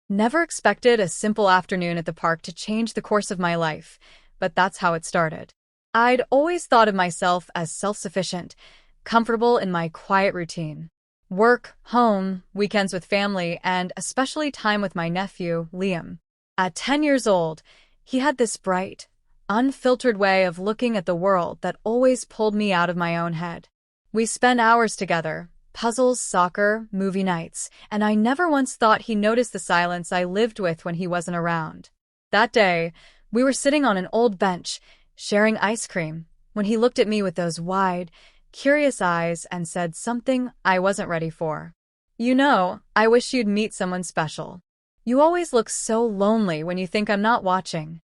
Never expected a simple afternoon at the park to change the course of my life, but that's how it started. I'd always thought of myself as self-sufficient, comfortable in my quiet routine. Work, home, weekends with family, and especially time with my nephew, Liam. At 10 years old, he had this bright, unfiltered way of looking at the world that always pulled me out of my own head. We spent hours together, puzzles, soccer, movie nights, and I never once thought he noticed the silence I lived with when he wasn't around. That day, we were sitting on an old bench, sharing ice cream, when he looked at me with those wide, curious eyes and said something I wasn't ready for. "You know, I wish you'd meet someone special. You always look so lonely when you think I'm not watching."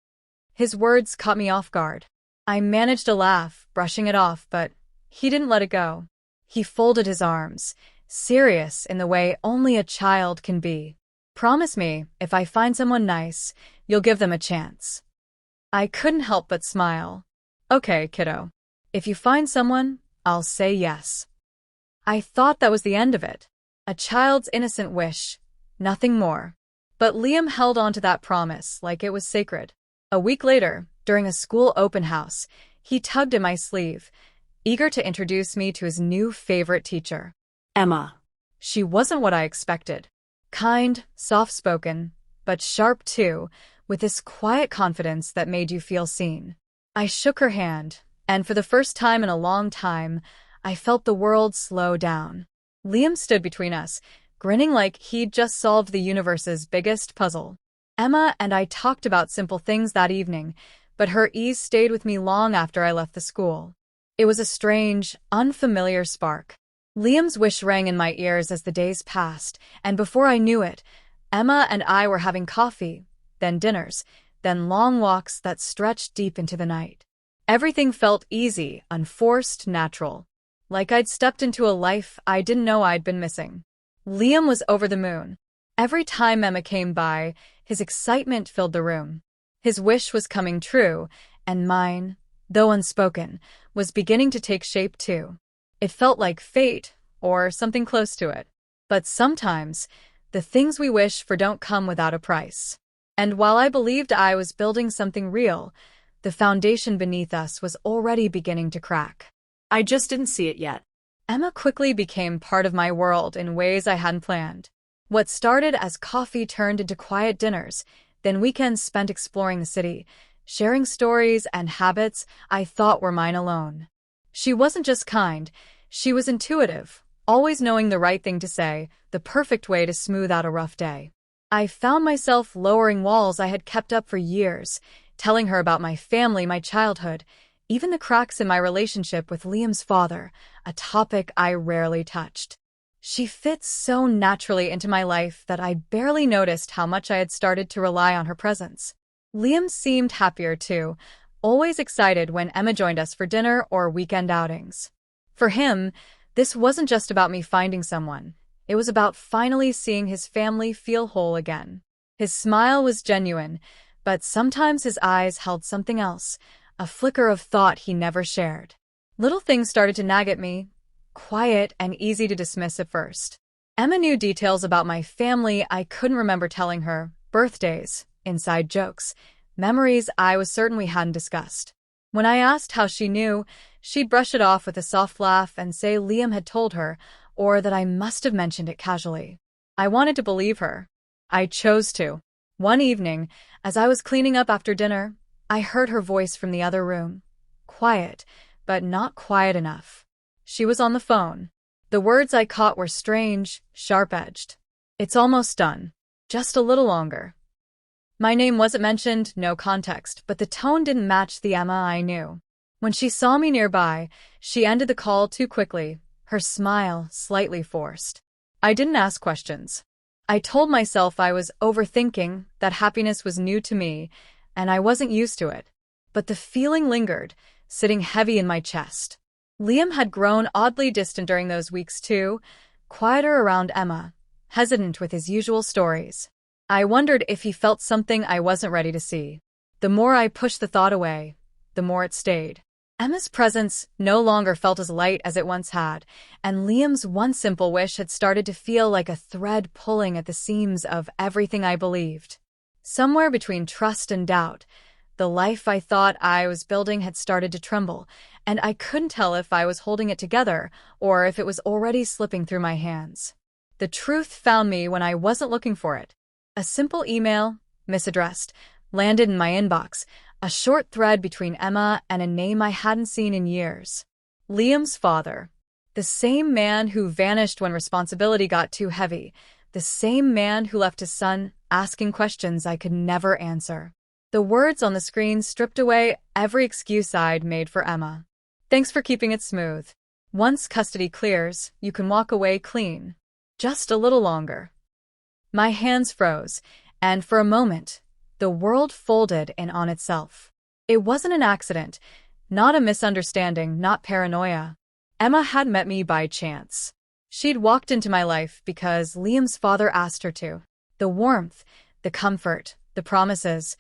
His words caught me off guard. I managed to laugh, brushing it off, but he didn't let it go. He folded his arms, serious in the way only a child can be. "Promise me, if I find someone nice, you'll give them a chance." I couldn't help but smile. "Okay, kiddo. If you find someone, I'll say yes." I thought that was the end of it. A child's innocent wish, nothing more. But Liam held on to that promise like it was sacred. A week later, during a school open house, he tugged at my sleeve, eager to introduce me to his new favorite teacher, Emma. She wasn't what I expected. Kind, soft-spoken, but sharp too, with this quiet confidence that made you feel seen. I shook her hand, and for the first time in a long time, I felt the world slow down. Liam stood between us, grinning like he'd just solved the universe's biggest puzzle. Emma and I talked about simple things that evening, but her ease stayed with me long after I left the school. It was a strange, unfamiliar spark. Liam's wish rang in my ears as the days passed, and before I knew it, Emma and I were having coffee, then dinners, then long walks that stretched deep into the night. Everything felt easy, unforced, natural. Like I'd stepped into a life I didn't know I'd been missing. Liam was over the moon. Every time Emma came by, his excitement filled the room. His wish was coming true, and mine, though unspoken, was beginning to take shape too. It felt like fate, or something close to it. But sometimes, the things we wish for don't come without a price. And while I believed I was building something real, the foundation beneath us was already beginning to crack. I just didn't see it yet. Emma quickly became part of my world in ways I hadn't planned. What started as coffee turned into quiet dinners, then weekends spent exploring the city, sharing stories and habits I thought were mine alone. She wasn't just kind, she was intuitive, always knowing the right thing to say, the perfect way to smooth out a rough day. I found myself lowering walls I had kept up for years, telling her about my family, my childhood, even the cracks in my relationship with Liam's father, a topic I rarely touched. She fits so naturally into my life that I barely noticed how much I had started to rely on her presence. Liam seemed happier too, always excited when Emma joined us for dinner or weekend outings. For him, this wasn't just about me finding someone. It was about finally seeing his family feel whole again. His smile was genuine, but sometimes his eyes held something else, a flicker of thought he never shared. Little things started to nag at me, quiet and easy to dismiss at first. Emma knew details about my family I couldn't remember telling her, birthdays, inside jokes, memories I was certain we hadn't discussed. When I asked how she knew, she'd brush it off with a soft laugh and say Liam had told her, or that I must have mentioned it casually. I wanted to believe her. I chose to. One evening, as I was cleaning up after dinner, I heard her voice from the other room. Quiet, but not quiet enough. She was on the phone. The words I caught were strange, sharp-edged. "It's almost done. Just a little longer." My name wasn't mentioned, no context, but the tone didn't match the Emma I knew. When she saw me nearby, she ended the call too quickly, her smile slightly forced. I didn't ask questions. I told myself I was overthinking, that happiness was new to me, and I wasn't used to it. But the feeling lingered, sitting heavy in my chest. Liam had grown oddly distant during those weeks too, quieter around Emma, hesitant with his usual stories. I wondered if he felt something I wasn't ready to see. The more I pushed the thought away, the more it stayed. Emma's presence no longer felt as light as it once had, and Liam's one simple wish had started to feel like a thread pulling at the seams of everything I believed. Somewhere between trust and doubt, the life I thought I was building had started to tremble, and I couldn't tell if I was holding it together or if it was already slipping through my hands. The truth found me when I wasn't looking for it. A simple email, misaddressed, landed in my inbox, a short thread between Emma and a name I hadn't seen in years. Liam's father. The same man who vanished when responsibility got too heavy. The same man who left his son asking questions I could never answer. The words on the screen stripped away every excuse I'd made for Emma. Thanks for keeping it smooth. Once custody clears, you can walk away clean. Just a little longer. My hands froze, and for a moment, the world folded in on itself. It wasn't an accident, not a misunderstanding, not paranoia. Emma hadn't met me by chance. She'd walked into my life because Liam's father asked her to. The warmth, the comfort, the promises,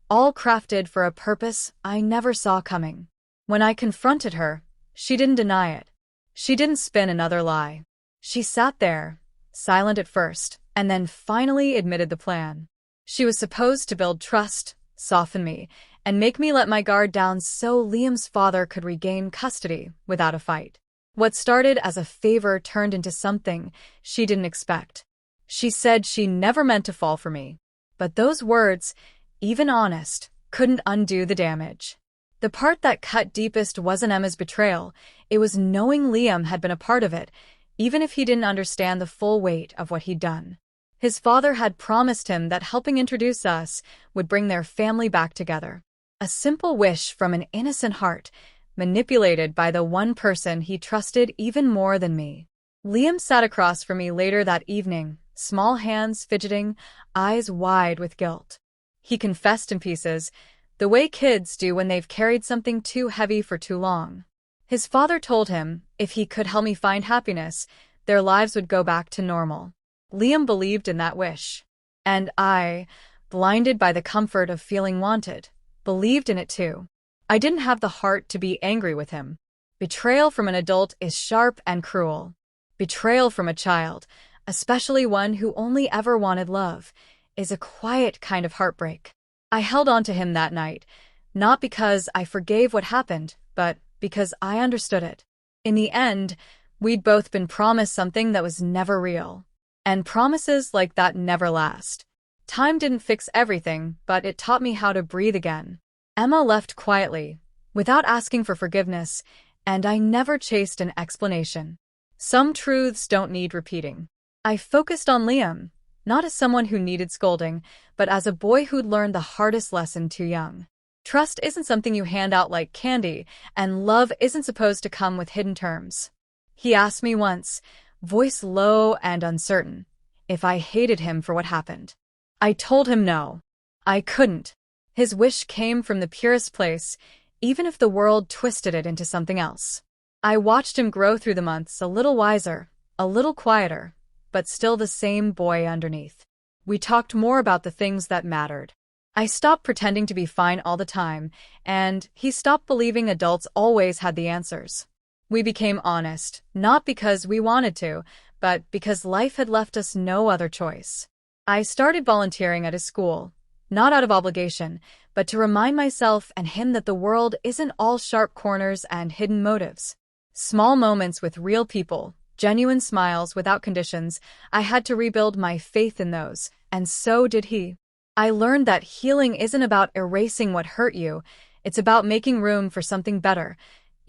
all crafted for a purpose I never saw coming. When I confronted her, she didn't deny it. She didn't spin another lie. She sat there, silent at first, and then finally admitted the plan. She was supposed to build trust, soften me, and make me let my guard down so Liam's father could regain custody without a fight. What started as a favor turned into something she didn't expect. She said she never meant to fall for me. But those words, even honest, couldn't undo the damage. The part that cut deepest wasn't Emma's betrayal. It was knowing Liam had been a part of it, even if he didn't understand the full weight of what he'd done. His father had promised him that helping introduce us would bring their family back together. A simple wish from an innocent heart, manipulated by the one person he trusted even more than me. Liam sat across from me later that evening, small hands fidgeting, eyes wide with guilt. He confessed in pieces, the way kids do when they've carried something too heavy for too long. His father told him if he could help me find happiness, their lives would go back to normal. Liam believed in that wish. And I, blinded by the comfort of feeling wanted, believed in it too. I didn't have the heart to be angry with him. Betrayal from an adult is sharp and cruel. Betrayal from a child, especially one who only ever wanted love, is a quiet kind of heartbreak. I held on to him that night, not because I forgave what happened, but because I understood it. In the end, we'd both been promised something that was never real. And promises like that never last. Time didn't fix everything, but it taught me how to breathe again. Emma left quietly, without asking for forgiveness, and I never chased an explanation. Some truths don't need repeating. I focused on Liam, not as someone who needed scolding, but as a boy who'd learned the hardest lesson too young. Trust isn't something you hand out like candy, and love isn't supposed to come with hidden terms. He asked me once, voice low and uncertain, if I hated him for what happened. I told him no. I couldn't. His wish came from the purest place, even if the world twisted it into something else. I watched him grow through the months, a little wiser, a little quieter, but still the same boy underneath. We talked more about the things that mattered. I stopped pretending to be fine all the time, and he stopped believing adults always had the answers. We became honest, not because we wanted to, but because life had left us no other choice. I started volunteering at his school, not out of obligation, but to remind myself and him that the world isn't all sharp corners and hidden motives. Small moments with real people, genuine smiles without conditions. I had to rebuild my faith in those, and so did he. I learned that healing isn't about erasing what hurt you, it's about making room for something better,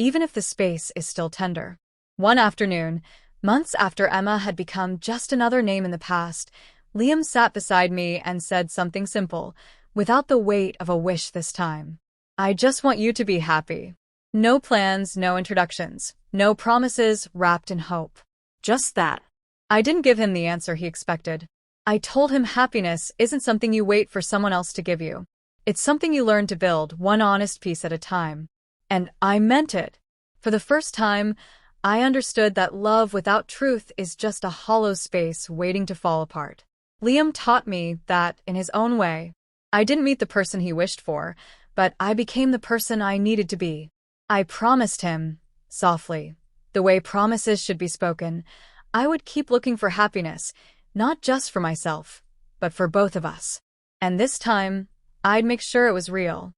even if the space is still tender. One afternoon, months after Emma had become just another name in the past, Liam sat beside me and said something simple, without the weight of a wish this time. I just want you to be happy. No plans, no introductions, no promises wrapped in hope. Just that. I didn't give him the answer he expected. I told him happiness isn't something you wait for someone else to give you. It's something you learn to build, one honest piece at a time. And I meant it. For the first time, I understood that love without truth is just a hollow space waiting to fall apart. Liam taught me that in his own way. I didn't meet the person he wished for, but I became the person I needed to be. I promised him, softly, the way promises should be spoken, I would keep looking for happiness, not just for myself, but for both of us. And this time, I'd make sure it was real.